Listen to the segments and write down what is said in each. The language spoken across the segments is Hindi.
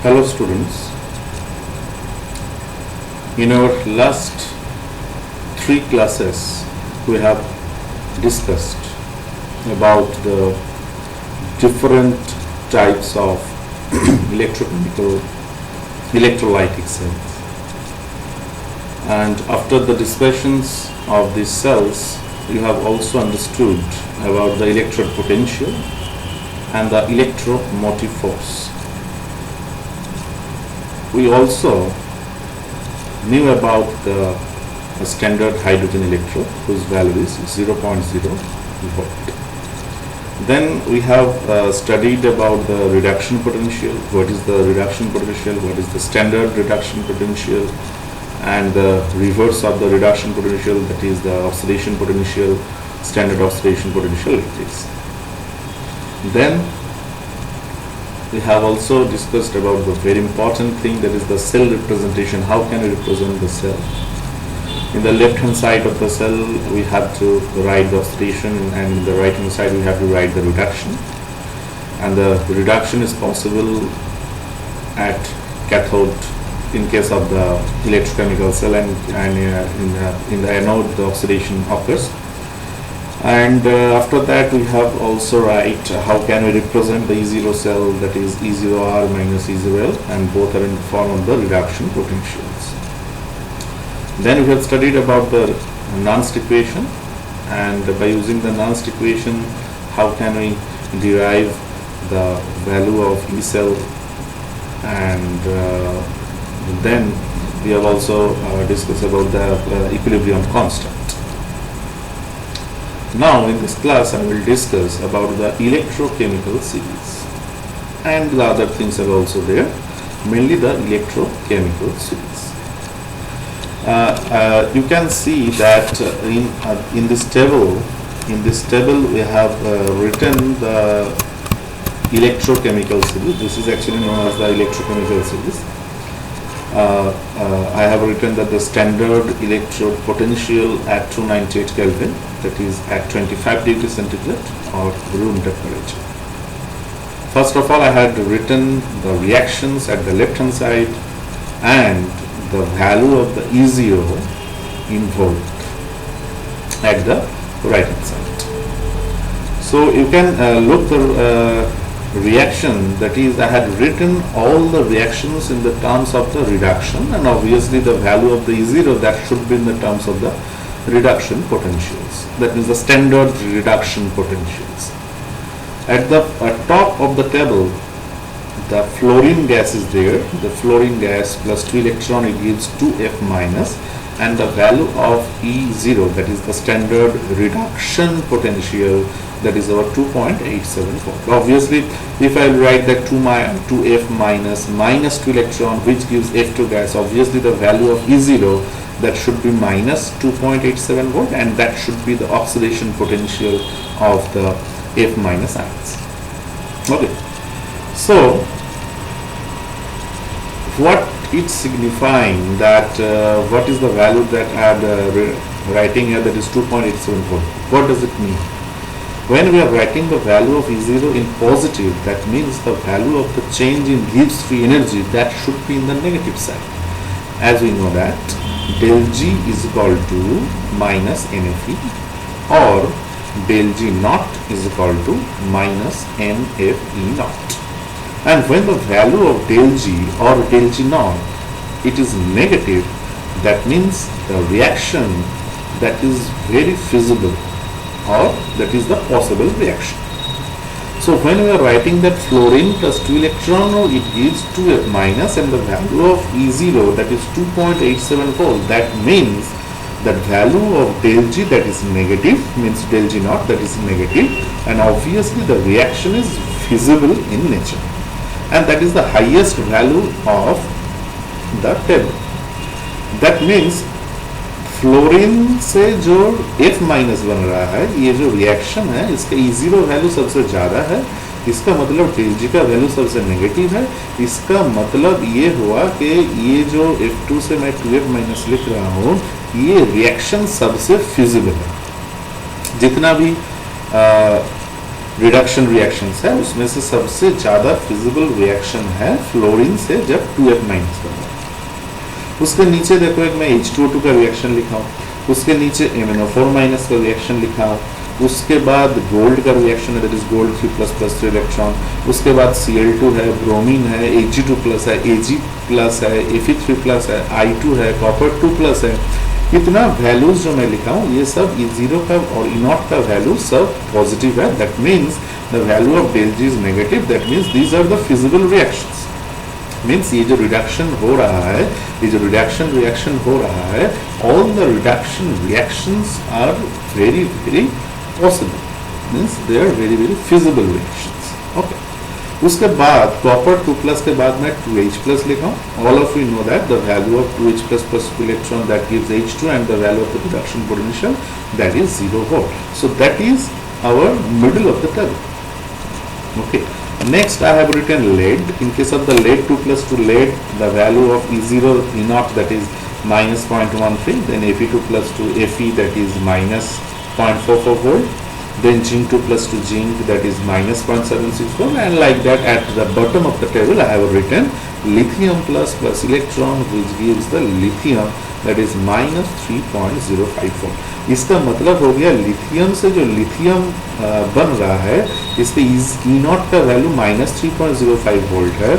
Hello students, in our last 3 classes we have discussed about the different types of electrolytic cells, and after the discussions of these cells you have also understood about the electrode potential and the electromotive force. We also knew about the standard hydrogen electrode whose value is 0.0 volt. Then we have studied about the reduction potential, what is the reduction potential, what is the standard reduction potential, and the reverse of the reduction potential, that is the oxidation potential, standard oxidation potential, like this. Then we have also discussed about the very important thing, that is the cell representation. How can we represent the cell? In the left hand side of the cell we have to write the oxidation, and in the right hand side we have to write the reduction. And the reduction is possible at cathode in case of the electrochemical cell, and in the anode the oxidation occurs. And after that we have also write how can we represent the E0 cell, that is E0R minus E0L, and both are in the form of the reduction potentials. Then we have studied about the Nernst equation, and by using the Nernst equation how can we derive the value of E cell, and then we have also discussed about the equilibrium constant. Now in this class I will discuss about the electrochemical series, and the other things are also there, mainly the electrochemical series. You can see that in this table we have written the electrochemical series. This is actually known as the electrochemical series. I have written that the standard electrode potential at 298 Kelvin, that is at 25 degrees centigrade or room temperature. First of all, I had written the reactions at the left hand side and the value of the E0 in volt at the right hand side. So you can look the reaction, that is I had written all the reactions in the terms of the reduction, and obviously the value of the E0 that should be in the terms of the reduction potentials, that is the standard reduction potentials. At the top of the table the fluorine gas is there. The fluorine gas plus 2 electron, it gives 2F minus, and the value of E0, that is the standard reduction potential, that is our 2.874. Obviously if I write that 2F minus minus 2 electron which gives F2 gas, obviously the value of E0 that should be minus 2.87 volt, and that should be the oxidation potential of the F minus ions. Okay, so what it's signifying, that what is the value that I am writing here, that is 2.87 volt. What does it mean? When we are writing the value of E0 in positive, that means the value of the change in Gibbs free energy that should be in the negative side. As we know that del G is equal to minus NFE, or del G naught is equal to minus NFE naught. And when the value of del G or del G naught it is negative, that means the reaction that is very feasible, or that is the possible reaction. So when we are writing that fluorine plus 2 electron, it gives 2F minus, and the value of E0 that is 2.87 volt, that means that value of del G that is negative, means del G naught that is negative, and obviously the reaction is feasible in nature, and that is the highest value of the table. That means fluorine से जो F माइनस बन रहा है, ये जो रिएक्शन है इसका E0 वैल्यू सबसे ज़्यादा है, इसका मतलब del G का वैल्यू सबसे नेगेटिव है। इसका मतलब ये हुआ कि ये जो F2 से मैं 2F माइनस लिख रहा हूँ, ये रिएक्शन सबसे फिजिबल है। जितना भी रिडक्शन रिएक्शंस है, उसमें से सबसे ज्यादा फिजिबल रिएक्शन है फ्लोरीन से जब 2F- बनता है। उसके नीचे देखो एक मैं H2O2 का रिएक्शन लिखा हूँ, उसके नीचे MnO4- का रिएक्शन लिखा हूँ, उसके बाद गोल्ड का रिएक्शन है, दैट इज गोल्ड 3++3 इलेक्ट्रॉन, उसके बाद Cl2 है, ब्रोमीन है, Ag2+ है, Ag+ है, Fe3+ है, I2 है, कॉपर 2+ है। इतना वैल्यूज जो मैं लिखा हूँ ये सब E0 का और E0 का वैल्यू सब पॉजिटिव है, that means the value of del G is negative, that means these are the feasible reactions. Means ये जो रिडक्शन हो रहा है, ये जो रिडक्शन हो रहा है, all the reduction reactions are very very possible, means they are very very feasible reactions. Okay, उसके बाद कॉपर 2+ के बाद मैं 2H+ लिखा हूँ। All of you know that the value of 2H++ electron that gives H2 and the value of the reduction potential that is 0 volt. So that is our middle of the table. Okay. Next I have written lead. In case of the lead 2+ to lead, the value of E0 E0 that is -0.13, then Fe2+ to Fe that is -0.44 volt, then zinc 2+ to zinc that is -0.76 volt, and like that at the bottom of the table I have written lithium plus electron which gives the lithium that is -3.05 volt. इसका मतलब हो गया लिथियम से जो लिथियम बन रहा है इसके E0 का वैल्यू -3.05 वोल्ट है।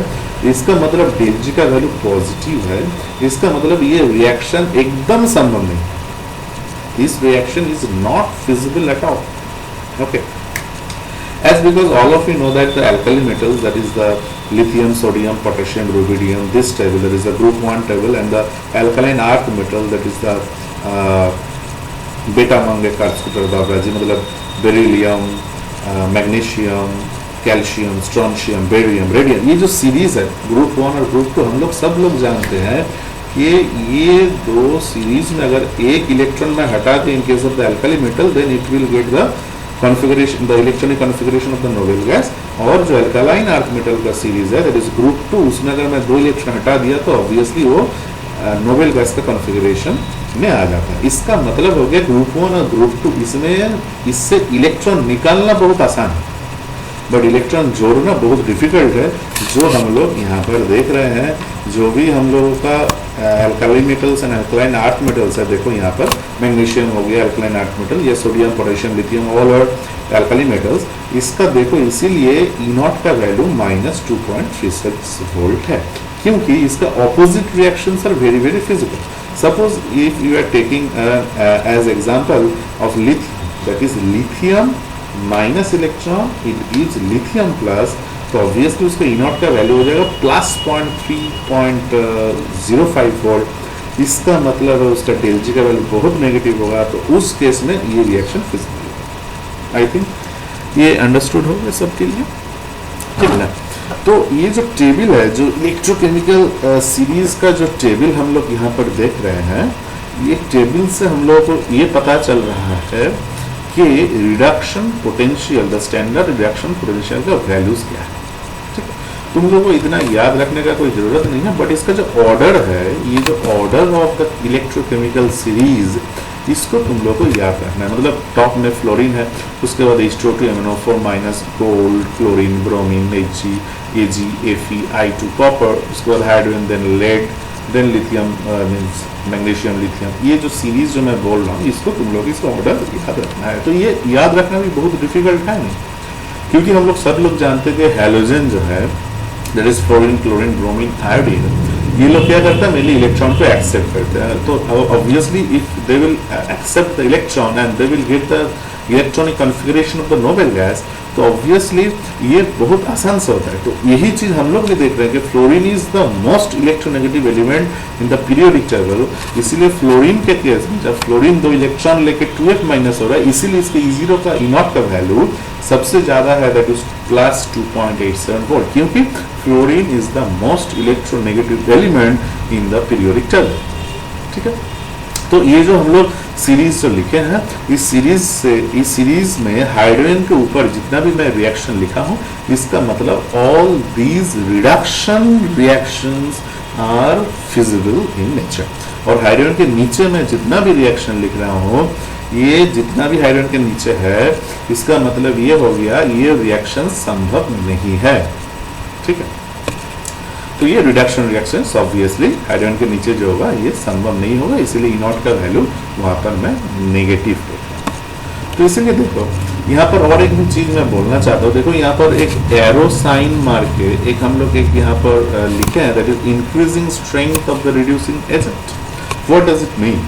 इसका मतलब del G का वैल्यू पॉजिटिव है। इसका मतलब ये रिएक्शन एकदम संभव नहीं, this reaction is not feasible at all. Okay, as because all of you know that the alkali metals, that is the lithium, sodium, potassium, rubidium, this table, that is the group 1 table, and the alkaline earth metal, that is the beta मंगे कार्बोक्सिलेट बाबराजी, मतलब beryllium, magnesium, calcium, strontium, barium, radium, ये जो सीरीज है ग्रुप 1 और ग्रुप 2 हम लोग सब लोग जानते हैं कि ये दो सीरीज में अगर एक इलेक्ट्रॉन में हटा दें in case of the alkali metal, then it will get the configuration, the electronic configuration of the noble gas। और जो अल्कालाइन अर्थ मेटल का सीरीज है दैट इज ग्रुप 2, उसमें अगर मैं 2 इलेक्ट्रॉन हटा दिया तो ऑब्वियसली वो नोबेल गैस का कॉन्फ़िगरेशन में आ जाता है। इसका मतलब हो गया ग्रुप 1 और ग्रुप 2 इसमें इससे इलेक्ट्रॉन निकालना बहुत आसान है, बट इलेक्ट्रॉन जोड़ना बहुत डिफिकल्ट है। जो हम लोग यहाँ पर देख रहे हैं, जो भी हम लोगों का alkali metals and alkaline earth metals है, देखो यहाँ पर मैग्नीशियम हो गया अल्कलाइन अर्थ मेटल, ये sodium, potassium, lithium, all are alkali metals. इसका देखो इसीलिए E0 का वैल्यू -2.36 वोल्ट है, क्योंकि इसका opposite reactions are very very feasible. Suppose if you are taking as example of lithium, that is lithium minus electron, it gives lithium plus, तो ऑब्वियसली उसका E0 का वैल्यू हो जाएगा +0.3.05 वोल्ट। इसका मतलब है उसका del G का वैल्यू बहुत नेगेटिव होगा, तो उस केस में ये रिएक्शन फिजिबल होगा। आई थिंक ये अंडरस्टूड होगा सबके लिए, ठीक है ना। तो ये जो टेबल है, जो इलेक्ट्रोकेमिकल सीरीज का जो टेबल हम लोग यहाँ पर देख रहे हैं, ये टेबल से हम लोग को ये पता चल रहा है कि reduction potential, the standard reduction potential का वैल्यूज क्या है। ठीक है, तुम लोगों को इतना याद रखने का कोई जरूरत नहीं है, बट इसका जो ऑर्डर है, ये जो order of the electrochemical series, इसको तुम लोग को याद रखना है। मतलब टॉप में फ्लोरीन है, उसके बाद H2O2 MnO4-, gold, chlorine, bromine, Hg, Ag, Fe, I2, copper, उसके बाद hydrogen, then lead, then lithium means magnesium, lithium. ये जो सीरीज जो मैं बोल रहा हूँ, इसको तुम लोग इसका ऑर्डर याद रखना है। तो ये याद रखना भी बहुत डिफिकल्ट है नहीं, क्योंकि हम लोग सब लोग जानते हैं कि हैलोजन जो है, that is fluorine, chlorine, bromine, iodine, ये लोग क्या करते हैं, मेनली इलेक्ट्रॉन को एक्सेप्ट करते हैं। तो obviously if they will accept the electron and they will get the electronic configuration of the noble gas, तो ऑब्वियसली ये बहुत आसान से होता है। तो यही चीज हम लोग भी देख रहे हैं कि fluorine is the most electronegative element in the periodic table. इसीलिए फ्लोरीन के केस में जब फ्लोरीन 2 इलेक्ट्रॉन लेके 2F- हो रहा है, इसीलिए इसके E0 का E0 का वैल्यू सबसे ज्यादा है, दैट इज +2.87 वोल्ट, क्योंकि fluorine is the most electronegative element in the periodic table. ठीक है, तो ये जो हम लोग सीरीज जो लिखे हैं, इस सीरीज में हाइड्रोजन के ऊपर जितना भी मैं रिएक्शन लिखा हूं, इसका मतलब all these reduction reactions are feasible in nature. और हाइड्रोजन के नीचे में जितना भी रिएक्शन लिख रहा हूं, ये जितना भी हाइड्रोजन के नीचे है, इसका मतलब ये हो गया ये रिएक्शन संभव नहीं है। ठीक है, तो ये रिडक्शन रिएक्शन ऑब्वियसली हाइड्रोजन के नीचे जो होगा ये संभव नहीं होगा, इसीलिए ई नॉट का वैल्यू वहां पर मैं नेगेटिव देख रहा हूं। तो इसीलिए देखो यहाँ पर और एक भी चीज मैं बोलना चाहता हूँ। देखो यहाँ पर एक एरो साइन मार के एक हम लोग एक यहाँ पर लिखे हैं, that is increasing strength of the reducing agent. What does it mean?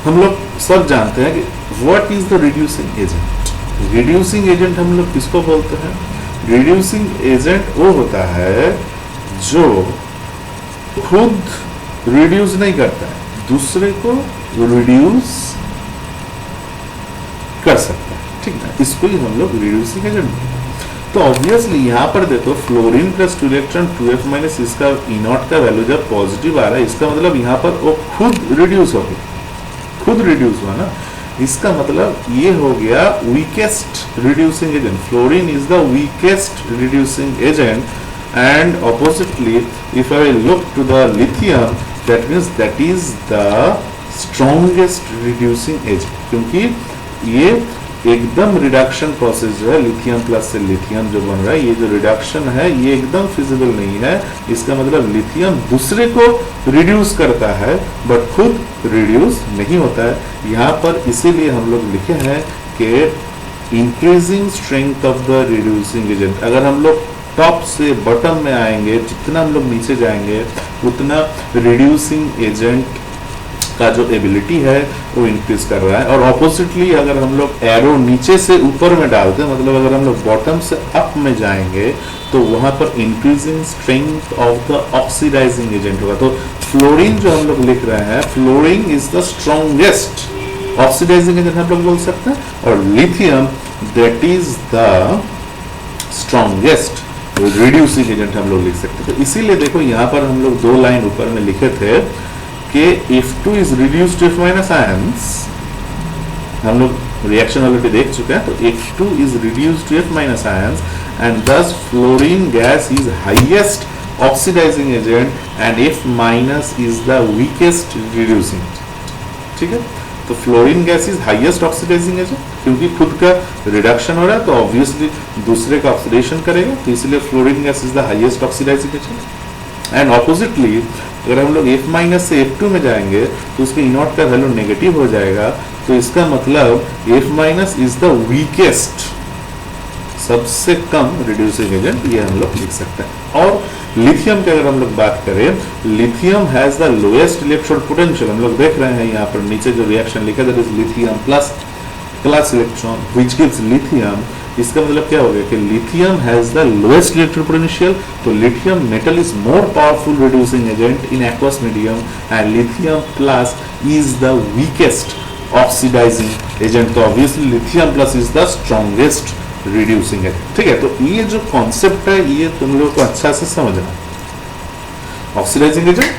हम लोग सब जानते हैं कि what is the reducing agent. Reducing agent हम लोग किसको बोलते हैं? रिड्यूसिंग एजेंट वो होता है जो खुद रिड्यूस नहीं करता है, दूसरे को रिड्यूस कर सकता है। ठीक है, इसको ही हम लोग रिड्यूसिंग एजेंट बोलते हैं। तो ऑब्वियसली यहाँ पर देखो fluorine plus 2 electron 2f minus इसका ई नॉट का वैल्यू जब पॉजिटिव आ रहा है, इसका मतलब यहाँ पर वो खुद रिड्यूस हो गया, खुद रिड्यूस हुआ ना। इसका मतलब ये हो गया weakest reducing agent. Fluorine is the weakest reducing agent, and oppositely if I look to the lithium, that means that is the strongest reducing agent, क्योंकि ये एकदम रिडक्शन प्रोसेस जो है लिथियम प्लस से लिथियम जो बन रहा है, ये जो रिडक्शन है ये एकदम फिजिबल नहीं है। इसका मतलब लिथियम दूसरे को रिड्यूस करता है बट खुद रिड्यूस नहीं होता है। यहाँ पर इसीलिए हम लोग लिखे हैं कि increasing strength of the reducing agent. अगर हम लोग टॉप से बॉटम में आएंगे, जितना हम लोग नीचे जाएंगे उतना रिड्यूसिंग एजेंट का जो एबिलिटी है वो इंक्रीज कर रहा है। और ऑपोजिटली अगर हम लोग एरो नीचे से ऊपर में डालते हैं, मतलब अगर हम लोग बॉटम से अप में जाएंगे तो वहां पर increasing strength of the oxidising agent होगा। तो फ्लोरीन जो हम लोग लिख रहे हैं, fluorine is the strongest oxidising agent हम लोग बोल सकते हैं, और lithium that is the strongest reducing agent हम लोग लिख सकते हैं। तो इसीलिए देखो यहाँ पर हम लोग 2 लाइन ऊपर में लिखे थे कि F2 is reduced to F minus ions, हम लोग रिएक्शन ऑलरेडी देख चुके हैं। तो F2 is reduced to F minus ions and thus fluorine gas is highest oxidizing agent and F minus is the weakest reducing agent। ठीक है, तो fluorine gas is highest oxidising agent, क्योंकि खुद का रिडक्शन हो रहा है तो ऑब्वियसली दूसरे का ऑक्सीडेशन करेगा, तो इसलिए fluorine gas is the highest oxidising agent. And oppositely अगर हम लोग F माइनस से F2 में जाएंगे तो उसके ई नॉट का वैल्यू नेगेटिव हो जाएगा, तो इसका मतलब F minus is the weakest, सबसे कम रिड्यूसिंग एजेंट, ये हम लोग लिख सकते हैं। और लिथियम की अगर हम लोग बात करें, lithium has the lowest electrode potential. हम लोग देख रहे हैं यहाँ पर नीचे जो रिएक्शन लिखा है, that is lithium plus electron which gives lithium. इसका मतलब क्या हो गया कि lithium has the lowest electrode potential, तो lithium metal is more powerful reducing agent in aqueous medium and lithium plus is the weakest oxidizing agent. तो obviously lithium plus is the strongest reducing agent. ठीक है, तो ये जो कॉन्सेप्ट है ये तुम लोग को अच्छा से समझना। Oxidising agent,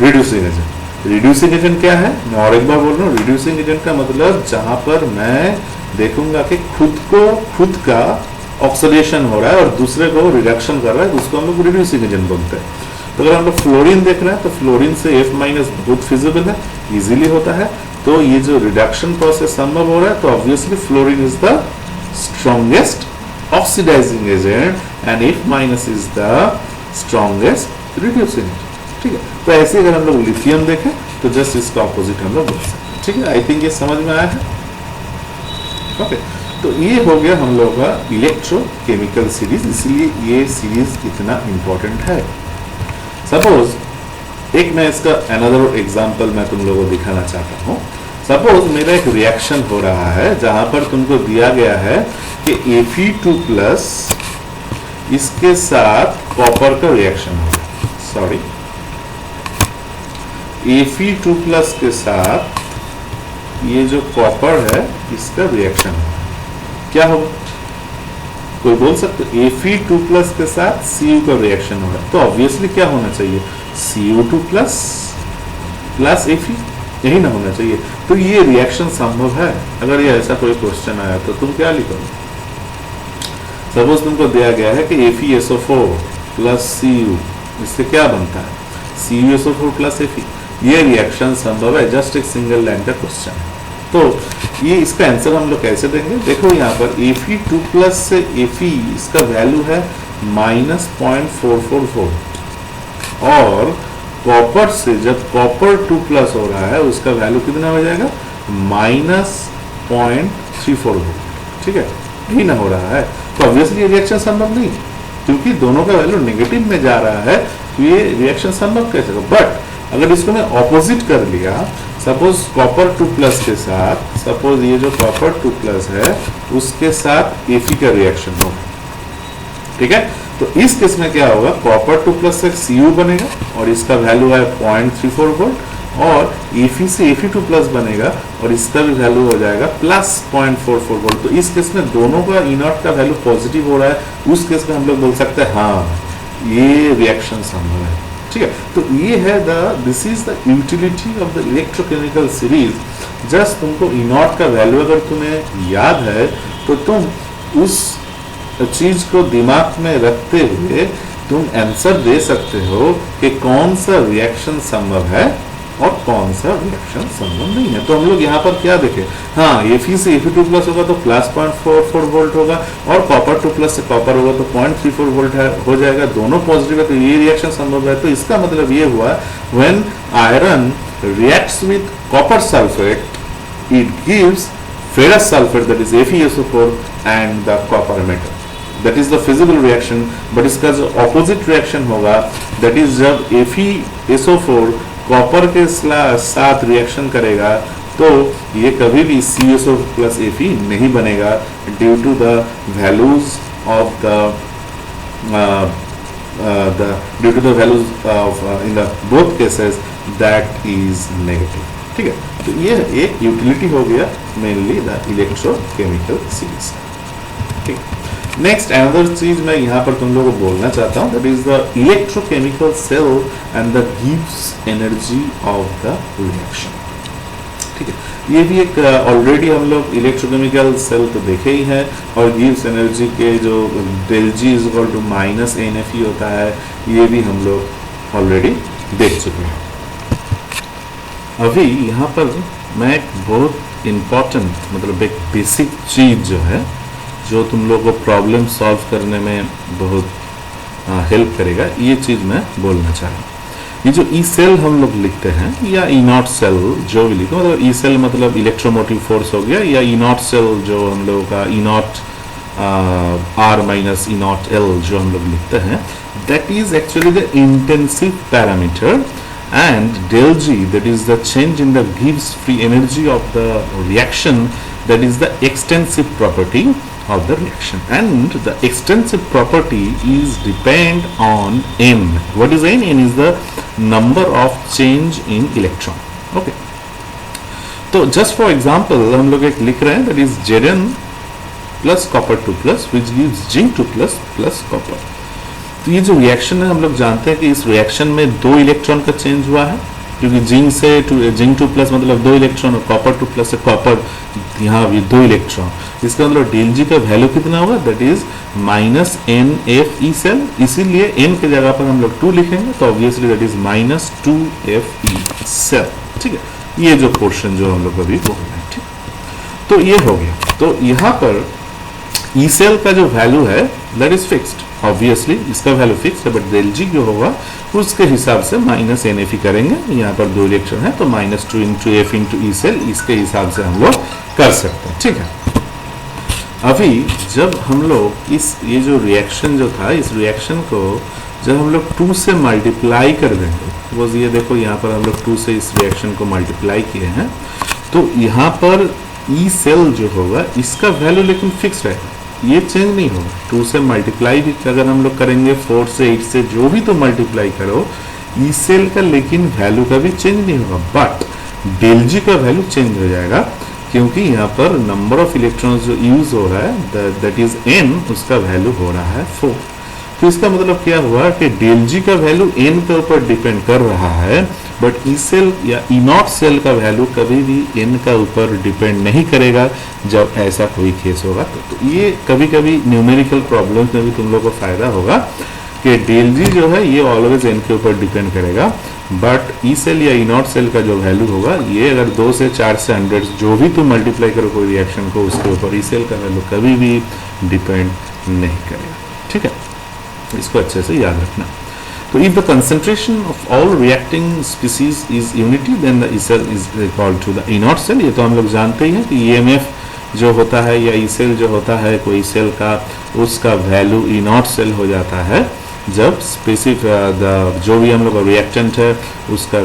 reducing agent. Reducing agent क्या है, मैं और एक बार बोल रहा हूँ, रिड्यूसिंग एजेंट का मतलब जहां पर मैं देखूंगा कि खुद का ऑक्सीडेशन हो रहा है और दूसरे को रिडक्शन कर रहा है, उसको हम लोग रिड्यूसिंग एजेंट बोलते हैं। तो अगर हम लोग फ्लोरीन देख रहे हैं तो फ्लोरीन से F माइनस बहुत फिजिबल है, इजीली होता है, तो ये जो रिडक्शन प्रोसेस संभव हो रहा है, तो obviously fluorine is the strongest oxidising agent and F minus is the strongest reducing agent. ठीक है, तो ऐसे अगर हम लोग लिथियम देखें तो जस्ट इसका ऑपोजिट हम लोग बोल सकते हैं। ठीक है, आई थिंक ये समझ में आया है। ओके, तो ये हो गया हम लोग का इलेक्ट्रोकेमिकल सीरीज, इसलिए ये सीरीज इतना इंपॉर्टेंट है। सपोज एक मैं इसका अनदर एग्जांपल मैं तुम लोगों को दिखाना चाहता हूँ। सपोज मेरा एक रिएक्शन हो रहा है जहां पर तुमको दिया गया है कि Fe2+ इसके साथ कॉपर का रिएक्शन हो, सॉरी Fe2+ के साथ ये जो कॉपर है इसका रिएक्शन हो, क्या होगा? कोई बोल सकते Fe2+ के साथ Cu का रिएक्शन हो रहा है, तो ऑब्वियसली क्या होना चाहिए, Cu2+ प्लस Fe, यही ना होना चाहिए। तो ये रिएक्शन संभव है? अगर ये ऐसा कोई क्वेश्चन आया तो तुम क्या लिखोगे? सपोज तुमको दिया गया है कि FeSO4 प्लस Cu, इससे क्या बनता है CuSO4 प्लस Fe, ये रिएक्शन संभव है, जस्ट एक सिंगल लाइन का क्वेश्चन है। तो ये इसका आंसर हम लोग कैसे देंगे? देखो यहाँ पर Fe2 प्लस से Fe इसका वैल्यू है -0.44 वोल्ट, और कॉपर से जब कॉपर 2 प्लस हो रहा है उसका वैल्यू कितना हो जाएगा? -0.34 वोल्ट। ठीक है, यही ना हो रहा है, तो ऑब्वियसली रिएक्शन संभव नहीं, क्योंकि दोनों का वैल्यू नेगेटिव में जा रहा है, तो ये रिएक्शन संभव कैसे होगा? बट अगर इसको मैं ऑपोजिट कर लिया, सपोज कॉपर 2 प्लस के साथ, सपोज ये जो कॉपर 2 प्लस है उसके साथ Fe का रिएक्शन होगा, ठीक है, तो इस केस में क्या होगा? कॉपर 2 प्लस से Cu बनेगा और इसका वैल्यू है 0.34 वोल्ट, और Fe से Fe2 प्लस बनेगा और इसका भी वैल्यू हो जाएगा प्लस 0.44 वोल्ट। तो इस केस में दोनों का E0 का वैल्यू पॉजिटिव हो रहा है, उस केस में हम लोग बोल सकते हैं हाँ ये रिएक्शन संभव है। ठीक है, तो ये है this is the utility of the electrochemical series. Just तुमको E0 का वैल्यू अगर तुम्हें याद है तो तुम उस चीज को दिमाग में रखते हुए तुम आंसर दे सकते हो कि कौन सा रिएक्शन संभव है और कौन सा रिएक्शन संभव नहीं है। तो हम लोग यहाँ पर क्या देखें? हाँ, Fe से Fe2 प्लस होगा तो प्लस 0.44 वोल्ट होगा, और कॉपर 2 प्लस से कॉपर होगा तो 0.34 वोल्ट हो जाएगा, दोनों पॉजिटिव है, तो ये रिएक्शन संभव है। तो इसका मतलब ये हुआ when iron reacts with copper sulphate it gives ferrous sulphate, that is FeSO4 and the copper metal, that is the feasible reaction. But इसका जो ऑपोजिट रिएक्शन होगा, दैट इज जब FeSO4 कॉपर के साथ रिएक्शन करेगा तो ये कभी भी CSO प्लस Fe नहीं बनेगा, due to the values of due to the values of in the both cases that is negative. ठीक है, तो ये एक यूटिलिटी हो गया मेनली द इलेक्ट्रोकेमिकल सीरीज। ठीक, नेक्स्ट अनदर चीज मैं यहाँ पर तुम लोगों को बोलना चाहता हूँ, that is the electrochemical cell and the गिव्स एनर्जी ऑफ द रिएक्शन। ठीक है, ये भी एक ऑलरेडी हम लोग इलेक्ट्रोकेमिकल सेल तो देखे ही है, और गिव्स एनर्जी के जो del G is equal to -NFe होता है, ये भी हम लोग ऑलरेडी देख चुके हैं। अभी यहाँ पर मैं एक बहुत इम्पॉर्टेंट, मतलब एक बेसिक चीज जो है, जो तुम लोग को प्रॉब्लम सॉल्व करने में बहुत हेल्प करेगा, ये चीज़ मैं बोलना चाह रहा हूँ। ये जो ई सेल हम लोग लिखते हैं, या E0 सेल जो भी लिखो, मतलब ई सेल मतलब इलेक्ट्रोमोटिव फोर्स हो गया, या E0 सेल जो हम लोगों का E0 R minus E0 L जो हम लोग लिखते हैं, that is actually the intensive parameter, and del G, that is the change in the Gibbs free energy of the reaction, that is the extensive property of the reaction, and the extensive property is depend on N. What is N? N is the number of change in electron. Okay, तो just for example हम लोग एक लिख रहे हैं, that is Zn plus copper 2 plus which gives Zinc 2 plus plus copper। तो ये जो रिएक्शन है, हम लोग जानते हैं कि इस रिएक्शन में 2 इलेक्ट्रॉन का चेंज हुआ है, क्योंकि जिंक से जिंक 2 प्लस मतलब 2 इलेक्ट्रॉन, और कॉपर 2 प्लस से कॉपर यहाँ भी 2 इलेक्ट्रॉन। इसका मतलब डेल G का वैल्यू कितना होगा? दैट इज -NFe सेल, इसीलिए n के जगह पर हम लोग 2 लिखेंगे, तो obviously that is -2Fe cell. ठीक है, ये जो पोर्शन जो हम लोग अभी बोल रहे हैं, ठीक, तो ये हो गया। तो यहाँ पर ई सेल का जो वैल्यू है दैट इज फिक्स्ड, ऑब्वियसली इसका वैल्यू फिक्स है, बट डेल G जो होगा उसके हिसाब से -NFe करेंगे। यहाँ पर 2 इलेक्ट्रॉन है तो -2 into F into E cell, इसके हिसाब से हम लोग कर सकते हैं। ठीक है, अभी जब हम लोग ये जो रिएक्शन जो था, इस रिएक्शन को जब हम लोग 2 से मल्टीप्लाई कर देंगे, वो ये देखो यहाँ पर हम लोग 2 से इस रिएक्शन को मल्टीप्लाई किए हैं, तो यहाँ पर ई सेल जो होगा इसका वैल्यू लेकिन फिक्स रहेगा, ये चेंज नहीं होगा। 2 से मल्टीप्लाई भी अगर हम लोग करेंगे, 4 से 8 से जो भी तो मल्टीप्लाई करो, ई सेल का लेकिन वैल्यू का भी चेंज नहीं होगा, बट डेल G का वैल्यू चेंज हो जाएगा, क्योंकि यहाँ पर नंबर ऑफ इलेक्ट्रॉन्स जो यूज हो रहा है दैट इज n, उसका वैल्यू हो रहा है 4। तो इसका मतलब क्या हुआ कि डेल G का वैल्यू n के ऊपर डिपेंड कर रहा है, बट ई सेल या E0 सेल का वैल्यू कभी भी n का ऊपर डिपेंड नहीं करेगा जब ऐसा कोई केस होगा। तो ये कभी कभी न्यूमेरिकल प्रॉब्लम्स में भी तुम लोग को फायदा होगा कि डेल जी जो है ये ऑलवेज एन के ऊपर डिपेंड करेगा, बट ई सेल या ई नॉट सेल का जो वैल्यू होगा ये अगर 2 से 4 से 100 जो भी तुम मल्टीप्लाई करो कोई रिएक्शन को, उसके ऊपर ई सेल का वैल्यू कभी भी डिपेंड नहीं करेगा। ठीक है, इसको अच्छे से याद रखना। तो if the concentration of all reacting species is unity then the E cell is equal to the E naught cell. ये तो हम लोग जानते ही हैं कि ईएमएफ जो होता है या ई सेल जो होता है कोई सेल का, उसका वैल्यू ई नॉट सेल हो जाता है जब स्पेसिफिक जो भी हम लोग का रिएक्टेंट है उसका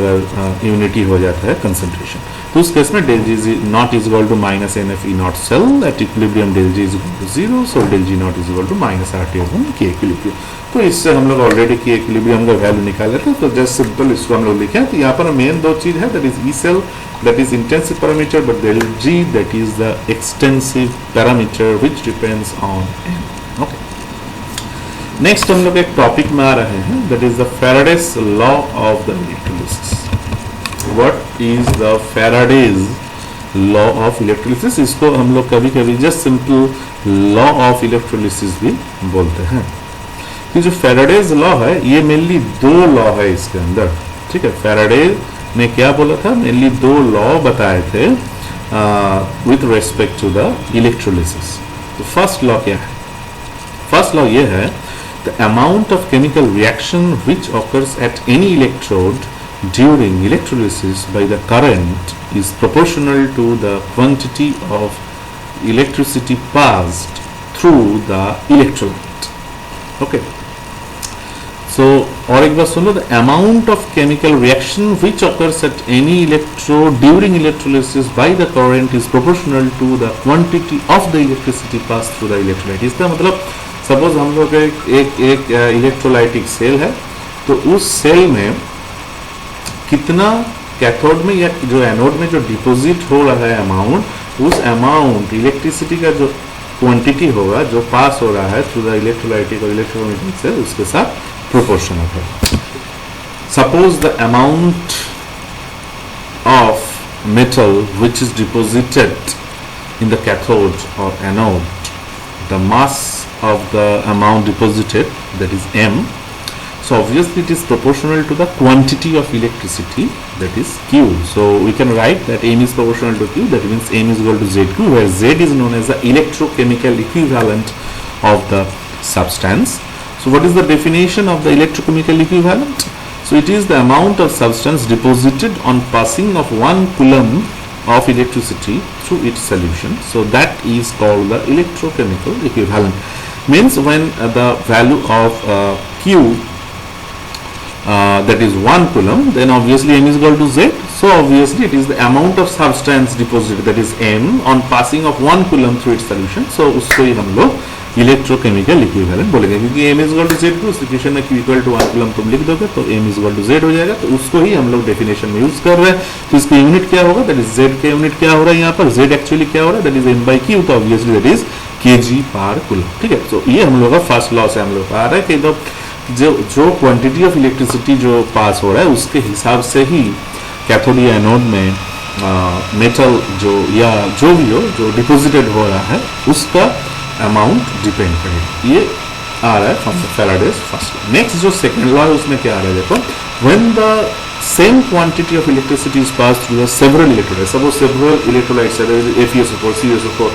यूनिटी हो जाता है कंसेंट्रेशन। तो उस केस में del G naught is equal to minus N F E naught cell at equilibrium del G is equal to 0, so del G naught is equal to minus R T upon K equilibrium. तो इससे हम लोग ऑलरेडी के इक्विलिब्रियम का वैल्यू निकाल लेते हैं। तो जस्ट सिंपल इसको हम लोग लिखें। तो यहाँ पर मेन दो चीज है, that is E cell that is intensive parameter, but del G that is the extensive parameter which depends on n. Okay. Next हम लोग एक टॉपिक में आ रहे हैं, that is the Faraday's law of the electrolysis. What is the Faraday's law of electrolysis? इसको हम लोग कभी कभी just simple law of electrolysis भी बोलते हैं। कि जो Faraday's law है ये मेनली दो लॉ है इसके अंदर। ठीक है, Faraday ने क्या बोला था, मेनली दो लॉ बताए थे with respect to the electrolysis. तो फर्स्ट लॉ क्या है? फर्स्ट लॉ ये है, the amount of chemical reaction which occurs at any electrode during electrolysis by the current is proportional to the quantity of electricity passed through the electrolyte. Okay, so और एक बार सुनो, the amount of chemical reaction which occurs at any electrode during electrolysis by the current is proportional to the quantity of the electricity passed through the electrolyte। इसका मतलब सपोज हम लोग एक इलेक्ट्रोलाइटिक सेल है, तो उस सेल में कितना कैथोड में या जो एनोड में जो डिपोजिट हो रहा है अमाउंट, उस अमाउंट इलेक्ट्रिसिटी का जो क्वांटिटी होगा जो पास हो रहा है थ्रू द इलेक्ट्रोलाइटिक और इलेक्ट्रोमैग्नेटिक सेल उसके साथ proportional है। Suppose the amount of metal which is deposited in the cathode or anode, the mass of the amount deposited, that is m, so obviously it is proportional to the quantity of electricity, that is q. So we can write that m is proportional to q, that means m is equal to zq, where z is known as the electrochemical equivalent of the substance. So what is the definition of the electrochemical equivalent? So it is the amount of substance deposited on passing of 1 coulomb of electricity through its solution. So that is called the electrochemical equivalent. Means when the value of Q that is 1 coulomb, then obviously m is equal to z. So obviously it is the amount of substance deposited, that is m, on passing of 1 coulomb through its solution. So उसको ही हम लोग इलेक्ट्रोकेमिकल इक्विवेलेंट बोलेंगे, क्योंकि m is equal to z को इक्वेशन में q इक्वल टू 1 कूलम तुम लिख दोगे तो m is equal to z हो जाएगा। तो उसको ही हम लोग डेफिनेशन में यूज कर रहे हैं। तो इसकी यूनिट क्या होगा, दैट इज z का यूनिट क्या हो रहा है यहाँ पर, z एक्चुअली क्या हो रहा है, that is m by q, तो ऑब्वियसली दैट इज kg पर कूलम। ठीक है, तो ये हम लोग का फर्स्ट लॉ से हम लोग आ रहा है कि जो क्वांटिटी ऑफ इलेक्ट्रिसिटी जो पास हो रहा है उसके हिसाब से ही कैथोड या एनोड में मेटल जो या जो भी हो जो डिपोजिटेड हो रहा है उसका अमाउंट डिपेंड करेगा। ये आ रहा है from the Faraday's first law. Next जो सेकंड लॉ है उसमें क्या आ रहा है, देखो, when the same quantity of electricity is pass through the several electrolytes, suppose several electrolytes है, FeSO4, CuSO4,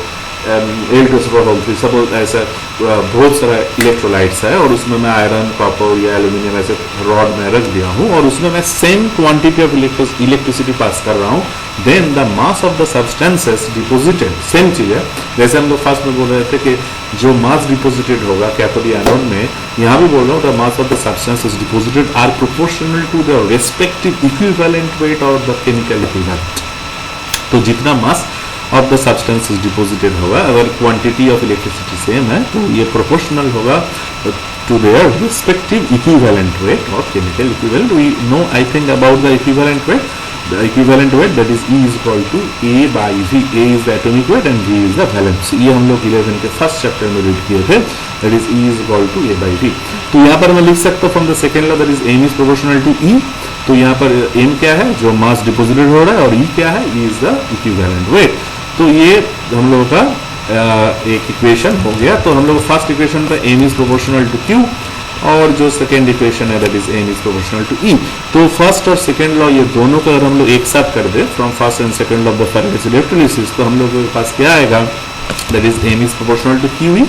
Al2SO4, सपोज ऐसा बहुत सारा इलेक्ट्रोलाइट्स है और उसमें मैं आयरन, कॉपर या एल्यूमिनियम ऐसे रॉड में रख दिया हूँ और उसमें मैं same quantity of electricity pass कर रहा हूँ, then the mass of the substances deposited, same चीज है जैसे हम लोग फर्स्ट में बोल रहे थे कि जो मास डिपोजिटेड होगा कैथोड या एनोड में, यहाँ भी बोल रहा हूँ the mass of the substances deposited are proportional to the respective equivalent weight और द केमिकल इक्विवेलेंट। तो जितना mass of the substances deposited होगा, अगर क्वांटिटी ऑफ इलेक्ट्रिसिटी सेम है तो ये प्रोपोर्शनल होगा to their respective equivalent weight और chemical equivalent. We know I think about the equivalent weight, the equivalent weight, that is E is equal to A by V. A is the atomic weight and V is the valence. ये हम लोग 11 के फर्स्ट चैप्टर में रीड किए थे, that is E is equal to A by V. तो यहाँ पर मैं लिख सकता हूँ from the second law, that is M is proportional to E. तो यहाँ पर M क्या है, जो मास डिपोजिटेड हो रहा है, और E क्या है, E is the equivalent weight. तो ये हम लोगों का एक इक्वेशन हो गया। तो हम लोग फर्स्ट इक्वेशन पर M is proportional to Q और जो सेकेंड इक्वेशन है that is M is proportional to E. तो फर्स्ट और सेकेंड लॉ ये दोनों को अगर हम लोग एक साथ कर दे from first and second law of the Faraday's electrolysis, तो हम लोग के पास क्या आएगा, that is M is proportional to Q E.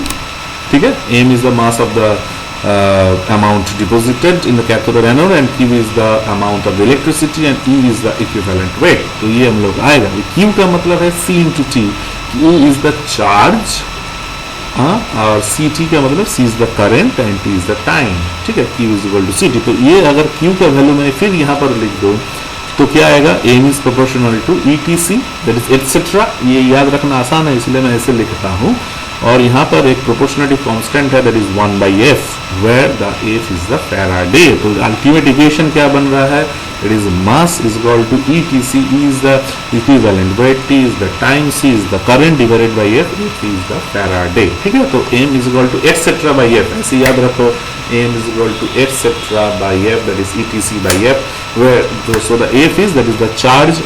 ठीक है, M is the mass of the amount deposited in the cathode or anode and Q is the amount of the electricity and E is the equivalent weight। तो ये हम लोग आएगा, Q का मतलब है C into T, E is the charge, और CT का मतलब C is the current and T is the time। ठीक है, Q is equal to CT। तो ये अगर Q का वैल्यू मैं फिर यहाँ पर लिख दूँ तो क्या आएगा, M is proportional to ETC that is etc। ये याद रखना आसान है इसलिए मैं ऐसे लिखता हूँ। और यहाँ पर एक प्रोपोर्शनलिटी कांस्टेंट है that is 1/f where the f is the Faraday. तो अल्टीमेट इक्वेशन क्या बन रहा है, it is mass is equal to ETC, E is the equivalent weight, T is the time, C is the current divided by f is the Faraday. ठीक है, तो m is equal to etcetera by f, ऐसे याद रखो, m is equal to etcetera by f that is ETC by f where so the f is that is the charge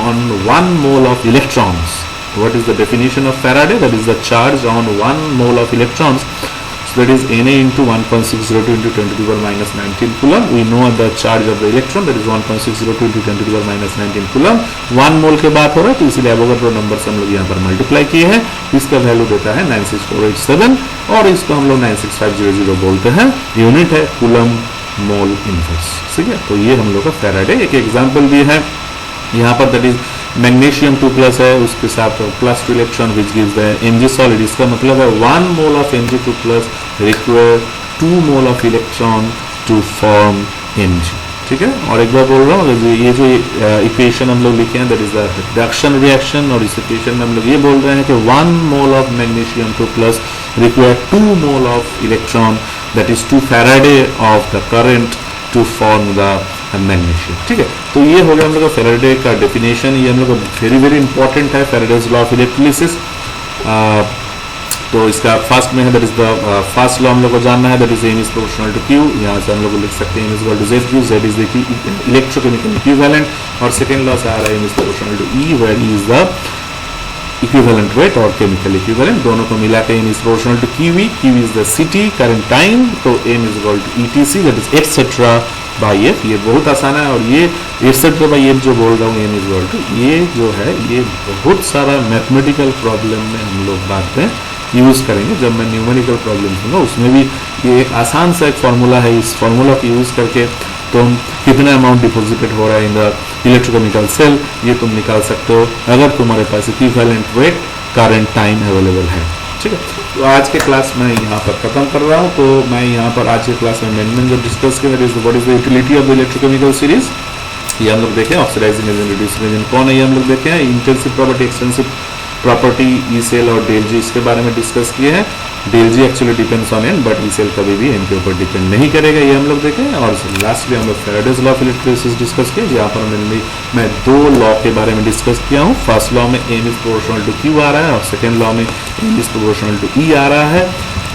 on 1 mole of electrons। What is the definition of Faraday? That is the charge on 1 mole of electrons. So that is Na into 1.602 into 10 to the power minus 19 coulomb. We know the charge of the electron, that is 1.602 into 10 to the power minus 19 coulomb। 1 मोल के बात हो रहा है तो इसलिए एवोगाड्रो नंबर से हम लोग यहाँ पर मल्टीप्लाई किए हैं। इसका वैल्यू देता है 96487 और इसको हम लोग 96500 बोलते हैं। यूनिट है कूलम मोल इनवर्स। ठीक है, तो ये हम लोग का फैराडे एक एग्जाम्पल दिए है यहाँ पर, दैट इज मैग्नीशियम 2+ है, उसके साथ +2 electron which gives the Mg solid. इसका मतलब है 1 mole of Mg2+ require 2 mole of electron to form Mg। ठीक है, और एक बार बोल रहा हूँ, ये जो इक्वेशन हम लोग लिखे हैं that is the reduction reaction, और इस इक्वेशन में हम लोग ये बोल रहे हैं कि 1 mole of magnesium 2+ require 2 mole of electron that is 2 Faraday of the current to form the magnesium. ठीक है, तो ये हो गया हम लोग का फैराडे का डेफिनेशन। ये हम लोग का वेरी इंपॉर्टेंट है, फैराडेज लॉ ऑफ इलेक्ट्रोलिसिस। तो इसका फर्स्ट में है that is the first law हम लोग को जानना है, that is M is proportional to Q. यहाँ से हम लोग लिख सकते हैं M is equal to Z Q, Z is the electrochemical equivalent, और सेकंड लॉ से आ रहा है M is proportional to E where E is the equivalent weight और केमिकल इक्विवेलेंट, दोनों को मिला के M is proportional to Q is the city current time, तो M is equal to ETC that is etcetera by F. ये बहुत आसान है, और ये एटसेट्रा बाई एफ जो बोल रहा हूँ एम इज इक्वल टू, ये जो है ये बहुत सारा मैथमेटिकल प्रॉब्लम में हम लोग बाद में यूज़ करेंगे। जब मैं न्यूमेरिकल प्रॉब्लम दूंगा उसमें भी ये एक आसान सा एक फार्मूला है, इस फार्मूला को यूज़ करके तुम कितना अमाउंट डिपॉजिटेड हो रहा है इन द इलेक्ट्रोकेमिकल सेल ये तुम निकाल सकते हो अगर तुम्हारे पास equivalent weight current time available है। ठीक है, तो आज के क्लास में यहाँ पर खत्म कर रहा हूँ। तो मैं यहाँ पर आज के क्लास में मेन जो डिस्कस किया what is the utility of the electrochemical series, ये हम लोग देखें। ऑक्सीडाइजिंग एजेंट, रिड्यूसिंग एजेंट कौन है ये हम लोग देखे हैं। Intensive property, extensive property, E cell और डेल जी, इसके बारे में डिस्कस किए हैं। Del G actually depends on N, but E cell कभी भी एन के ऊपर डिपेंड नहीं करेगा, ये हम लोग देखें। और लास्टली हम लोग Faraday's law of electrolysis discuss किया, जहाँ पर मैं 2 लॉ के बारे में डिस्कस किया हूँ। फर्स्ट लॉ में M is proportional to Q आ रहा है, और सेकेंड लॉ में M is proportional to E आ रहा है।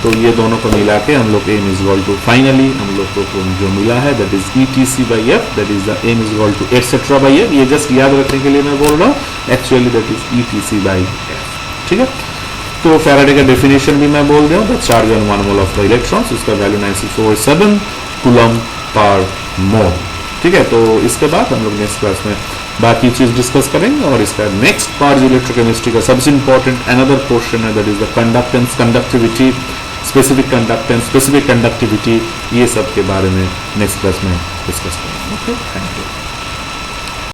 तो ये दोनों को मिला के हम लोग M is equal to finally हम लोग को जो मिला है that is ETC by F, that is the M is equal to etcetera by F. ये जस्ट याद रखने के लिए मैं बोल रहा हूँ, actually that is ETC by F. ठीक है, तो फैराडे का डेफिनेशन भी मैं बोल रहा हूँ, the charge on 1 mole of the electrons, उसका वैल्यू 96487 कूलम पर मोल। ठीक है, तो इसके बाद हम लोग नेक्स्ट क्लास में बाकी चीज डिस्कस करेंगे, और इसका नेक्स्ट पार्ट इलेक्ट्रोकेमिस्ट्री का सबसे इंपॉर्टेंट अनदर पोर्शन है that is the conductance, conductivity, specific conductance, specific conductivity, ये सब के बारे में नेक्स्ट क्लास में डिस्कस करेंगे। Okay, thank you.